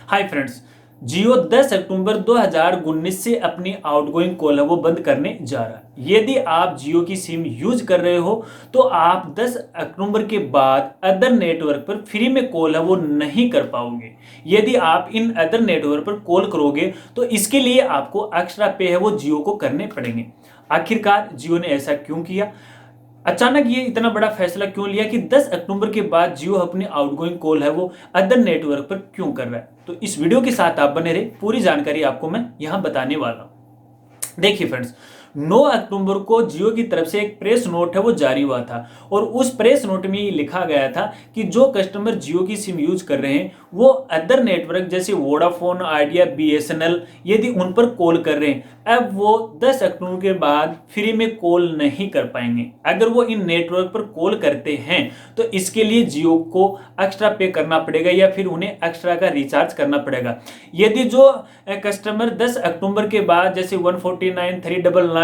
Hi friends, जियो 10 अक्टूबर 2019 से अपनी outgoing call है वो बंद करने जा रहा है। यदि आप जियो की सिम यूज कर रहे हो तो आप 10 अक्टूबर के बाद अदर नेटवर्क पर फ्री में कॉल है वो नहीं कर पाओगे। यदि आप इन अदर नेटवर्क पर कॉल करोगे तो इसके लिए आपको एक्स्ट्रा पे है वो जियो को करने पड़ेंगे। आखिरकार जियो ने ऐसा क्यों किया? अचानक ये इतना बड़ा फैसला क्यों लिया कि 10 अक्टूबर के बाद जियो अपनी आउटगोइंग कॉल है वो अदर नेटवर्क पर क्यों कर रहा है? तो इस वीडियो के साथ आप बने रहे, पूरी जानकारी आपको मैं यहां बताने वाला हूं। देखिए फ्रेंड्स, 9 अक्टूबर को जियो की तरफ से एक प्रेस नोट है वो जारी हुआ था और उस प्रेस नोट में ये लिखा गया था कि जो कस्टमर जियो की सिम यूज कर रहे हैं वो अदर नेटवर्क जैसे वोडाफोन, आइडिया, बीएसएनएल यदि उन पर कॉल कर रहे हैं, अब वो 10 अक्टूबर के बाद फ्री में कॉल नहीं कर पाएंगे। अगर वो इन नेटवर्क पर कॉल करते हैं तो इसके लिए जियो को एक्स्ट्रा पे करना पड़ेगा या फिर उन्हें एक्स्ट्रा का रिचार्ज करना पड़ेगा। यदि जो कस्टमर 10 अक्टूबर के बाद जैसे 149, 399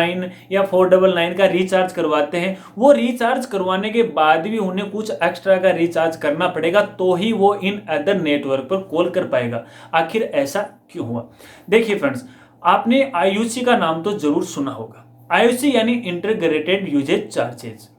या 499 का रिचार्ज करवाते हैं, वो रिचार्ज करवाने के बाद भी उन्हें कुछ एक्स्ट्रा का रिचार्ज करना पड़ेगा तो ही वो इन अदर नेटवर्क पर कॉल कर पाएगा। आखिर ऐसा क्यों हुआ? देखिए फ्रेंड्स, आपने आईयूसी का नाम तो जरूर सुना होगा। आईयूसी यानी इंटीग्रेटेड यूजेज चार्जेस,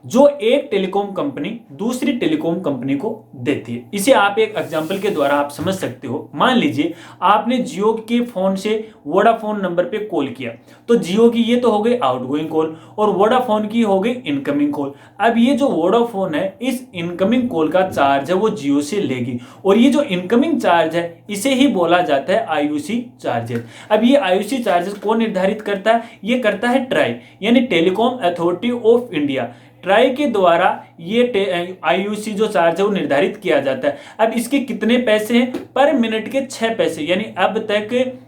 जो एक टेलीकॉम कंपनी दूसरी टेलीकॉम कंपनी को देती है। इसे आप एक एग्जांपल के द्वारा आप समझ सकते हो। मान लीजिए आपने जियो के फोन से वोडाफोन नंबर पे कॉल किया, तो जियो की ये तो हो गई आउटगोइंग कॉल और वोडाफोन की हो गई इनकमिंग कॉल। अब ये जो वोडाफोन है इस इनकमिंग कॉल का चार्ज है वो जियो से लेगी और ये जो इनकमिंग चार्ज है इसे ही बोला जाता है आईयूसी चार्जेस। अब ये आईयूसी चार्जेस कौन निर्धारित करता है? ये करता है ट्राई यानी telecom authority of India. Try के द्वारा ये आईयूसी जो चार्ज है वो निर्धारित किया जाता है। अब इसके कितने पैसे हैं? पर मिनट के 6 पैसे। यानी अब तक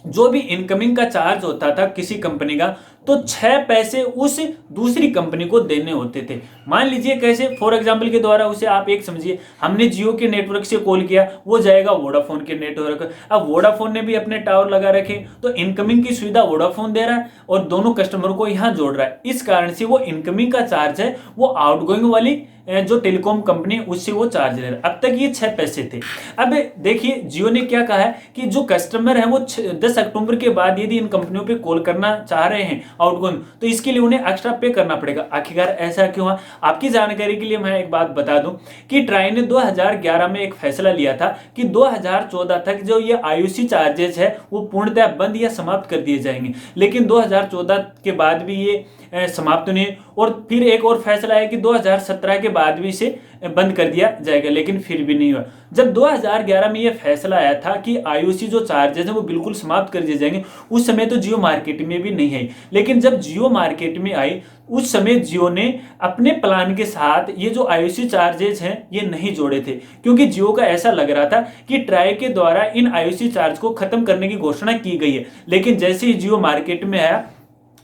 जो भी इनकमिंग का चार्ज होता था किसी कंपनी का, तो 6 पैसे उस दूसरी कंपनी को देने होते थे। मान लीजिए कैसे, फॉर एग्जांपल के द्वारा उसे आप एक समझिए, हमने जियो के नेटवर्क से कॉल किया, वो जाएगा वोडाफोन के नेटवर्क। अब वोडाफोन ने भी अपने टावर लगा रखे तो इनकमिंग की सुविधा वोडाफोन दे रहा है और दोनों कस्टमर को यहां जोड़ रहा है। इस कारण से वो इनकमिंग का चार्ज है वो आउटगोइंग वाली जो टेलीकॉम कंपनी उससे वो चार्ज ले रहा है। अब तक ये 6 पैसे थे। अब देखिए जियो ने क्या कहा है कि जो कस्टमर है वो 10 अक्टूबर के बाद यदि इन कंपनियों पे कॉल करना चाह रहे हैं आउटगोइंग, तो इसके लिए उन्हें एक्स्ट्रा पे करना पड़ेगा। आखिरकार ऐसा क्यों हुआ? आपकी जानकारी के लिए मैं एक बात बता दूं कि ट्राई ने 2011 में एक फैसला लिया था कि 2014 तक जो ये आईयूसी चार्जेस है वो पूर्णतः बंद या समाप्त कर दिए जाएंगे। लेकिन 2014 के बाद भी ये समाप्त नहीं, और फिर एक और फैसला है कि 2017 के बाद भी इसे बंद कर दिया जाएगा, लेकिन फिर भी नहीं हुआ। जब 2011 में यह फैसला आया था कि आईयूसी जो चार्जेस हैं वो बिल्कुल समाप्त कर दिए जाएंगे, उस समय तो जियो मार्केट में भी नहीं आई। लेकिन जब जियो मार्केट में आई उस समय जियो ने अपने प्लान के साथ ये जो आईयूसी चार्जेस हैं ये नहीं जोड़े थे, क्योंकि जियो का ऐसा लग रहा था कि ट्राई के द्वारा इन आईयूसी चार्ज को खत्म करने की घोषणा की गई है। लेकिन जैसे ही जियो मार्केट में आया,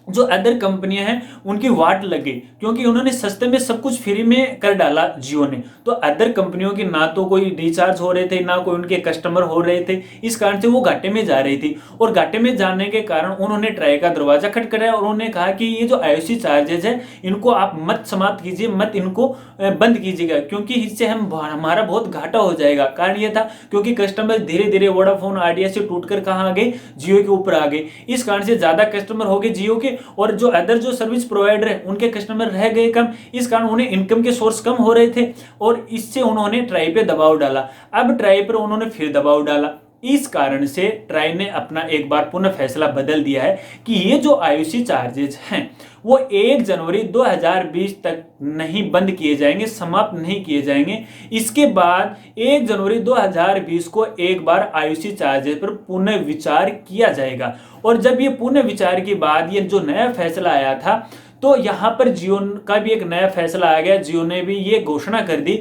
जो अदर कंपनियां हैं उनकी वाट लग गई, क्योंकि उन्होंने सस्ते में सब कुछ फ्री में कर डाला जियो ने। तो अदर कंपनियों की ना तो कोई रिचार्ज हो रहे थे ना कोई उनके कस्टमर हो रहे थे। इस कारण से वो घाटे में जा रही थी और घाटे में जाने के कारण उन्होंने ट्राई का दरवाजा खटखटाया और उन्होंने कहा कि ये जो आईयूसी चार्जेस है इनको आप मत समाप्त कीजिए, मत इनको बंद कीजिएगा, क्योंकि इससे हमारा बहुत घाटा हो जाएगा। कारण ये था क्योंकि कस्टमर धीरे धीरे वोडाफोन, आइडिया से टूटकर कहाँ आ गए? जियो के ऊपर आ गए। इस कारण से ज्यादा कस्टमर हो गए जियो के और जो अदर जो सर्विस प्रोवाइडर है उनके कस्टमर रह गए कम। इस कारण उन्हें इनकम के सोर्स कम हो रहे थे और इससे उन्होंने ट्राई पे दबाव डाला। अब ट्राई पर उन्होंने फिर दबाव डाला। इस कारण से ट्राई ने अपना एक बार पुनः फैसला बदल दिया है कि ये जो आईयूसी चार्जेस हैं वो 1 जनवरी 2020 तक नहीं बंद किए जाएंगे, समाप्त नहीं किए जाएंगे। इसके बाद 1 जनवरी 2020 को एक बार आईयूसी चार्जेस पर पुनः विचार किया जाएगा। और जब ये पुनः विचार के बाद ये जो नया फैसला आया था, तो यहां पर जियो का भी एक नया फैसला आ गया। जियो ने भी ये घोषणा कर दी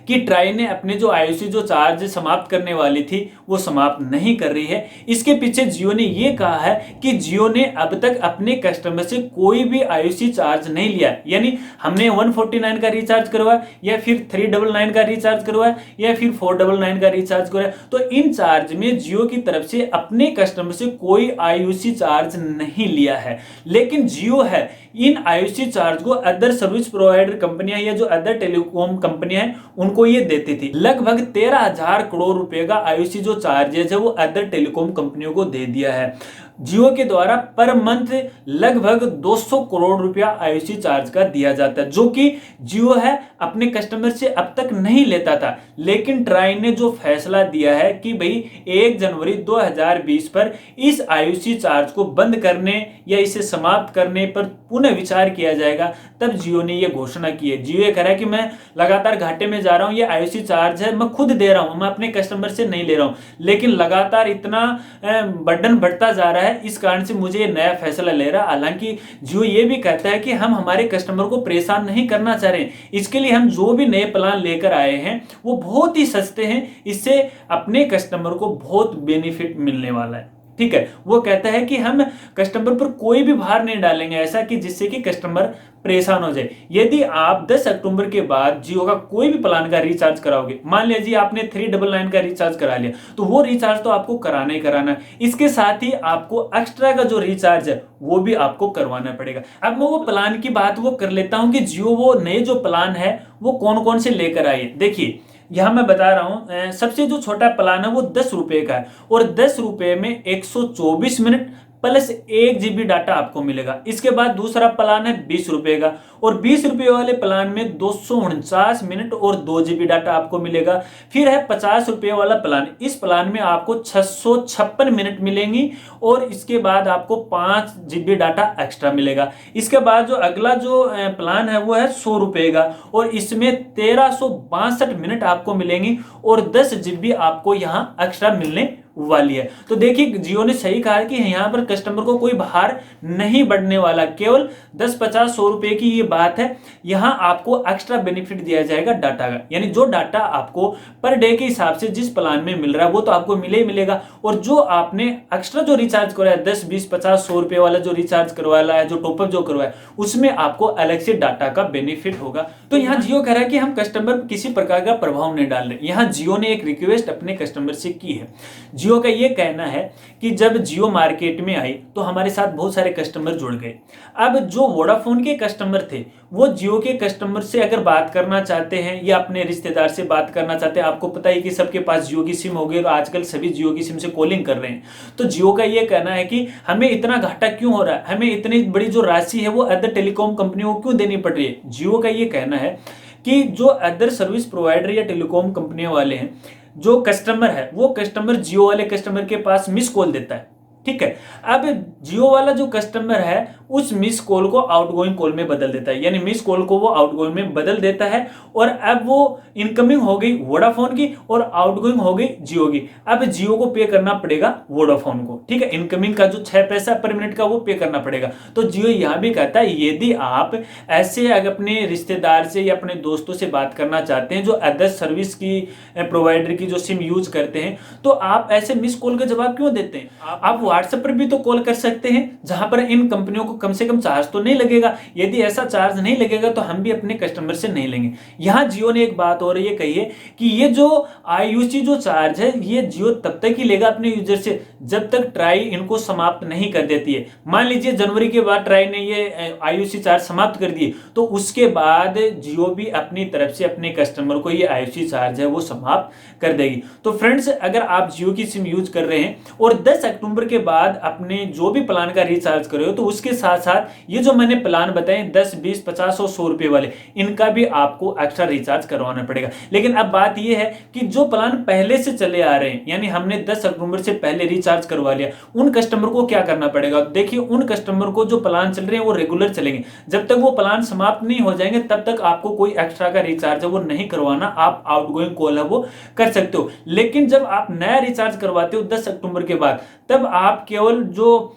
कि ट्राई ने अपने जो आईयूसी जो चार्ज समाप्त करने वाली थी वो समाप्त नहीं कर रही है। इसके पीछे जियो ने ये कहा है कि जियो ने अब तक अपने कस्टमर से कोई भी आईयूसी चार्ज नहीं लिया। यानी हमने 149 का रिचार्ज करवाया या फिर 399 का रिचार्ज करवाया या फिर 499 का रिचार्ज करवाया, तो इन चार्ज में जियो की तरफ से अपने कस्टमर से कोई आईयूसी चार्ज नहीं लिया है। लेकिन जियो है इन आईयूसी चार्ज को अदर सर्विस प्रोवाइडर कंपनियां या जो अदर टेलीकॉम कंपनियां हैं उनको ये देती थी। लगभग 13,000 करोड़ रुपए का आईयूसी जो चार्जेस है वो अदर टेलीकॉम कंपनियों को दे दिया है। जियो के द्वारा पर मंथ लगभग 200 करोड़ रुपया आईयूसी चार्ज का दिया जाता है, जो कि जियो है अपने कस्टमर से अब तक नहीं लेता था। लेकिन ट्राई ने जो फैसला दिया है कि भाई 1 जनवरी 2020 पर इस आईयूसी चार्ज को बंद करने या इसे समाप्त करने पर पुनः विचार किया जाएगा, तब जियो ने यह घोषणा की है। जियो ये कह रहा है कि मैं लगातार घाटे में जा रहा हूं, ये आईयूसी चार्ज है मैं खुद दे रहा हूं, मैं अपने कस्टमर से नहीं ले रहा हूं, लेकिन लगातार इतना बर्डन बढ़ता जा रहा है, इस कारण से मुझे ये नया फैसला ले रहा। हालांकि जियो ये भी कहता है कि हम हमारे कस्टमर को परेशान नहीं करना चाह रहे, इसके लिए हम जो भी नए प्लान लेकर आए हैं वो बहुत ही सस्ते हैं, इससे अपने कस्टमर को बहुत बेनिफिट मिलने वाला है। ठीक है, वो कहता है कि हम कस्टमर पर कोई भी भार नहीं डालेंगे ऐसा कि जिससे कि कस्टमर परेशान हो जाए। यदि आप 10 अक्टूबर के बाद जियो का कोई भी प्लान का रिचार्ज कराओगे, मान लीजिए आपने 399 का रिचार्ज करा लिया, तो वो रिचार्ज तो आपको कराना ही कराना है। इसके साथ ही आपको एक्स्ट्रा का जो रिचार्ज है वो भी आपको करवाना पड़ेगा। अब मैं वो प्लान की बात वो कर लेता हूं कि जियो वो नए जो प्लान है वो कौन कौन से लेकर आए। देखिए यहां मैं बता रहा हूं, सबसे जो छोटा प्लान है वो 10 रुपए का है और 10 रुपए में 124 मिनट प्लस 1 GB डाटा आपको मिलेगा। इसके बाद दूसरा प्लान है 20 रुपए का और 20 रुपए वाले प्लान में 249 मिनट और 2 GB डाटा आपको मिलेगा। फिर है 50 रुपए वाला प्लान, इस प्लान में आपको 656 मिनट मिलेंगी और इसके बाद आपको 5 GB डाटा एक्स्ट्रा मिलेगा। इसके बाद जो अगला जो प्लान है वो है 100 रुपए का और इसमें 1362 मिनट आपको मिलेंगी और 10 GB आपको यहां एक्स्ट्रा मिलने वाली है। तो देखिए जियो ने सही कहा है कि यहां पर कस्टमर को कोई भार नहीं बढ़ने वाला, केवल 10, 50, 100 रुपए की ये बात है। यहां आपको एक्स्ट्रा बेनिफिट दिया जाएगा डाटा का, यानी जो डाटा आपको पर डे के हिसाब से जिस प्लान में मिल रहा है वो तो आपको मिले ही मिलेगा, और जो आपने एक्स्ट्रा जो रिचार्ज करवाया 10, 20, 50, 100 रुपए वाला जो रिचार्ज करवाया है, जो टॉपअप जो करवाया, उसमें आपको अलग से डाटा का बेनिफिट होगा। तो यहाँ जियो कह रहा है कि हम कस्टमर पर किसी प्रकार का प्रभाव नहीं डाल रहे। यहाँ जियो ने एक रिक्वेस्ट अपने कस्टमर से की है। जियो का ये कहना है कि जब जियो मार्केट में आई तो हमारे साथ बहुत सारे कस्टमर जुड़ गए। अब जो वोडाफोन के कस्टमर थे वो जियो के कस्टमर से अगर बात करना चाहते हैं या अपने रिश्तेदार से बात करना चाहते हैं, आपको पता ही कि सबके पास जियो की सिम हो गई और आजकल सभी जियो की सिम से कॉलिंग कर रहे हैं, तो जियो का ये कहना है कि हमें इतना घाटा क्यों हो रहा है, हमें इतनी बड़ी जो राशि है वो अदर टेलीकॉम कंपनियों को क्यों देनी पड़ रही है। जियो का ये कहना है कि जो अदर सर्विस प्रोवाइडर या टेलीकॉम कंपनियों वाले हैं, जो कस्टमर है वो कस्टमर जियो वाले कस्टमर के पास मिस कॉल देता है। ठीक है, अब जियो वाला जो कस्टमर है उस मिस कॉल को आउटगोइंग कॉल में बदल देता है, यानी मिस कॉल को वो आउटगोइंग में बदल देता है और अब वो इनकमिंग हो गई वोडाफोन की और आउटगोइंग हो गई जियो की। अब जियो को पे करना पड़ेगा वोडाफोन को। ठीक है, इनकमिंग का जो 6 पैसा पर मिनट का वो पे करना पड़ेगा। तो जियो यहां भी कहता है यदि आप ऐसे अगर अपने रिश्तेदार से या अपने दोस्तों से बात करना चाहते हैं जो अदर सर्विस की प्रोवाइडर की जो सिम यूज करते हैं, तो आप ऐसे मिस कॉल का जवाब क्यों देते हैं। आप व्हाट्सएप पर भी तो कॉल कर सकते हैं जहां पर इन कंपनियों को कम से कम चार्ज तो नहीं लगेगा। यदि ऐसा चार्ज नहीं लगेगा तो हम भी अपने कस्टमर से नहीं लेंगे। यहां जियो ने एक बात और ये कही है कि ये जो आईयूसी जो चार्ज है ये जियो तब तक ही लेगा अपने यूजर से जब तक ट्राई इनको समाप्त नहीं कर देती है। मान लीजिए जनवरी के बाद ट्राई ने ये आईयूसी चार्ज समाप्त कर दिए तो उसके बाद जियो भी अपनी तरफ से अपने कस्टमर को ये आईयूसी चार्ज है वो समाप्त कर देगी। तो फ्रेंड्स, अगर आप जियो की सिम यूज कर रहे हैं और 10 अक्टूबर के बाद अपने जो भी प्लान का रिचार्ज कर रहे हो, तो उसके साथ साथ ये जो मैंने प्लान बताए 10, 20, 50 और 100 रुपए वाले, इनका भी आपको एक्स्ट्रा रिचार्ज करवाना पड़ेगा। लेकिन अब बात ये है कि जो प्लान पहले से चले आ रहे हैं, यानी हमने 10 अक्टूबर से पहले रिचार्ज करवा लिया, उन कस्टमर को क्या करना पड़ेगा। देखिए, उन कस्टमर को जो प्लान चल रहे हैं वो रेगुलर चलेंगे, जब तक वो प्लान समाप्त नहीं हो जाएंगे तब तक आपको कोई एक्स्ट्रा का रिचार्ज है वो नहीं करवाना। आप आउटगोइंग कॉल है वो कर सकते हो। लेकिन जब आप नया रिचार्ज करवाते हो 10 अक्टूबर के बाद, तब आप केवल जो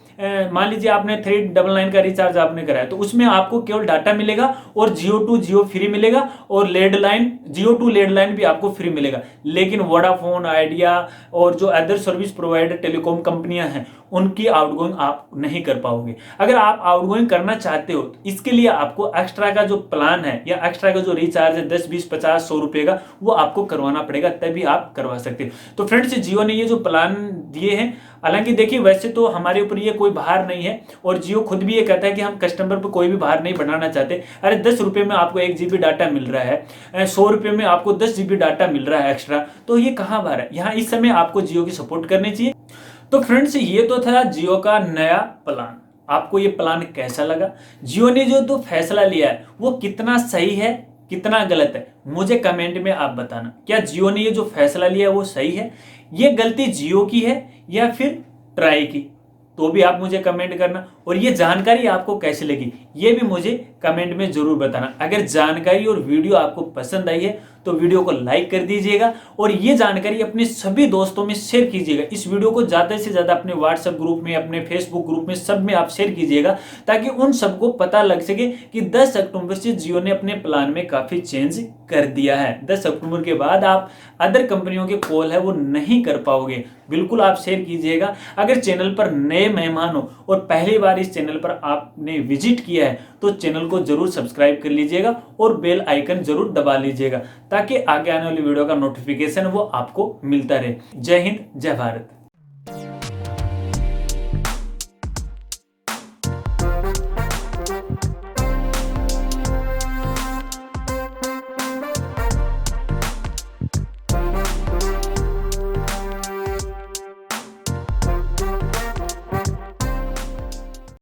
मान लीजिए आपने 399 का रिचार्ज आपने कराया तो उसमें आपको केवल डाटा मिलेगा और जियो टू जियो फ्री मिलेगा और लैंडलाइन जियो टू लैंडलाइन भी आपको फ्री मिलेगा। लेकिन वोडाफोन, आइडिया और जो अदर सर्विस प्रोवाइडर टेलीकॉम कंपनियां हैं उनकी आउटगोइंग आप नहीं कर पाओगे। अगर आप आउटगोइंग करना चाहते हो तो इसके लिए आपको एक्स्ट्रा का जो प्लान है या एक्स्ट्रा का जो रिचार्ज है 10, 20, 50, 100 रुपए का, वो आपको करवाना पड़ेगा, तभी आप करवा सकते हो। तो फ्रेंड्स, जियो ने ये जो प्लान दिए हैं, हालांकि देखिए वैसे तो हमारे ऊपर ये कोई कोई भार नहीं है। और जियो खुद भी ये कहता है कि हम कस्टमर पर कोई भी भार नहीं बनाना चाहते। अरे 10 रुपये में आपको 1 GB डाटा मिल रहा है, 100 रुपये में आपको 10 GB डाटा मिल रहा है एक्स्ट्रा, तो ये कहाँ भार है। यहाँ इस समय आपको जियो की सपोर्ट करनी चाहिए। तो फ्रेंड्स, ये तो था जियो का नया प्लान। आपको ये प्लान कैसा लगा? जियो ने जो फैसला लिया है वो कितना सही है, कितना गलत है, मुझे कमेंट में आप बताना। क्या जियो ने ये जो फैसला लिया है वो सही है? ये गलती जियो की है या फिर ट्राई की? तो भी आप मुझे कमेंट करना। और ये जानकारी आपको कैसी लगी ये भी मुझे कमेंट में जरूर बताना। अगर जानकारी और वीडियो आपको पसंद आई है तो वीडियो को लाइक कर दीजिएगा और ये जानकारी अपने सभी दोस्तों में शेयर कीजिएगा। इस वीडियो को ज़्यादा से ज़्यादा अपने व्हाट्सएप ग्रुप में, अपने फेसबुक ग्रुप में, सब में आप शेयर कीजिएगा ताकि उन सबको पता लग सके कि 10 अक्टूबर से जियो ने अपने प्लान में काफ़ी चेंज कर दिया है। 10 अक्टूबर के बाद आप अदर कंपनियों के कॉल है वो नहीं कर पाओगे। बिल्कुल आप शेयर कीजिएगा। अगर चैनल पर नए मेहमान हो और पहली बार इस चैनल पर आपने विजिट किया है तो चैनल को जरूर सब्सक्राइब कर लीजिएगा और बेल आइकन जरूर दबा लीजिएगा ताकि आगे आने वाली वीडियो का नोटिफिकेशन वो आपको मिलता रहे। जय हिंद, जय भारत।